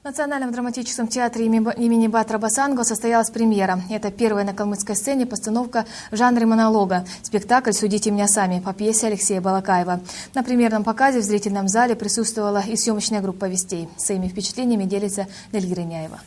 В Национальном драматическом театре имени Батра Басанго состоялась премьера. Это первая на калмыцкой сцене постановка в жанре монолога. Спектакль «Судите меня сами» по пьесе Алексея Балакаева. На премьерном показе в зрительном зале присутствовала и съемочная группа «Вестей». Своими впечатлениями делится Дельгира Няева.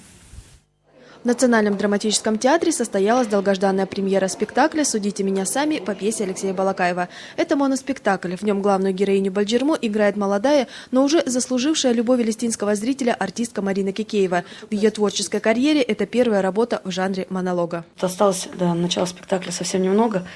В Национальном драматическом театре состоялась долгожданная премьера спектакля «Судите меня сами» по пьесе Алексея Балакаева. Это моноспектакль. В нем главную героиню Бальджирму играет молодая, но уже заслужившая любовь палестинского зрителя артистка Марина Кикеева. В ее творческой карьере это первая работа в жанре монолога. Осталось до начала спектакля совсем немного.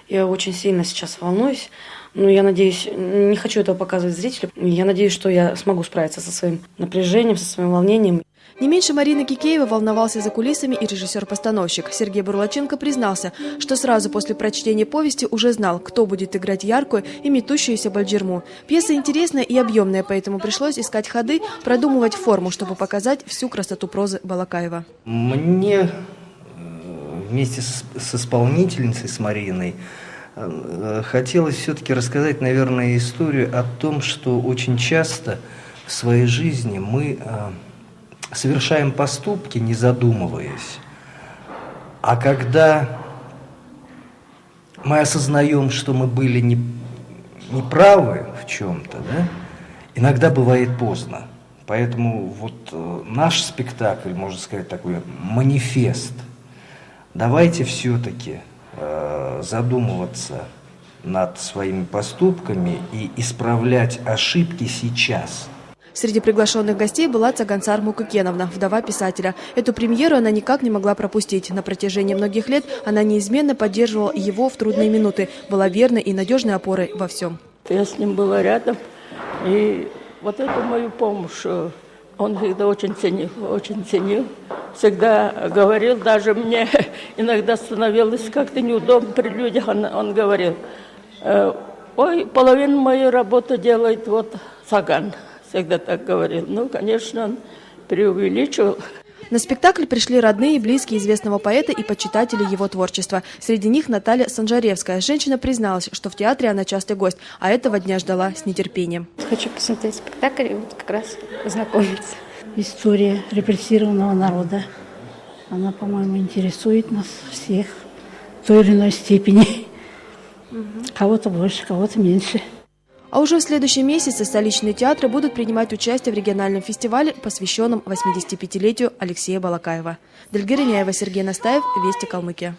Я очень сильно сейчас волнуюсь. Но я надеюсь, не хочу этого показывать зрителю. Я надеюсь, что я смогу справиться со своим напряжением, со своим волнением. Не меньше Марины Кикеева волновался за кулисами и режиссер-постановщик. Сергей Бурлаченко признался, что сразу после прочтения повести уже знал, кто будет играть яркую и метущуюся Бальджирму. Пьеса интересная и объемная, поэтому пришлось искать ходы, продумывать форму, чтобы показать всю красоту прозы Балакаева. Мне вместе с исполнительницей, с Мариной, хотелось все-таки рассказать, наверное, историю о том, что очень часто в своей жизни мы совершаем поступки, не задумываясь. А когда мы осознаем, что мы были неправы в чем-то, да, иногда бывает поздно. Поэтому вот наш спектакль, можно сказать, такой манифест. Давайте все-таки задумываться над своими поступками и исправлять ошибки сейчас. Среди приглашенных гостей была Цагансар Мукакеновна, вдова писателя. Эту премьеру она никак не могла пропустить. На протяжении многих лет она неизменно поддерживала его в трудные минуты, была верной и надежной опорой во всем. Я с ним была рядом, и вот эту мою помощь он всегда очень ценил. Всегда говорил, даже мне иногда становилось как-то неудобно при людях, он говорил: ой, половину моей работы делает вот Цаган. Всегда так говорил. Ну, конечно, он преувеличивал. На спектакль пришли родные и близкие известного поэта и почитатели его творчества. Среди них Наталья Санжаревская. Женщина призналась, что в театре она частый гость, а этого дня ждала с нетерпением. Хочу посмотреть спектакль и вот как раз познакомиться. История репрессированного народа. Она, по-моему, интересует нас всех в той или иной степени. Кого-то больше, кого-то меньше. А уже в следующем месяце столичные театры будут принимать участие в региональном фестивале, посвященном 85-летию Алексея Балакаева. Дельгира Няева, Сергей Настаев, Вести Калмыкия.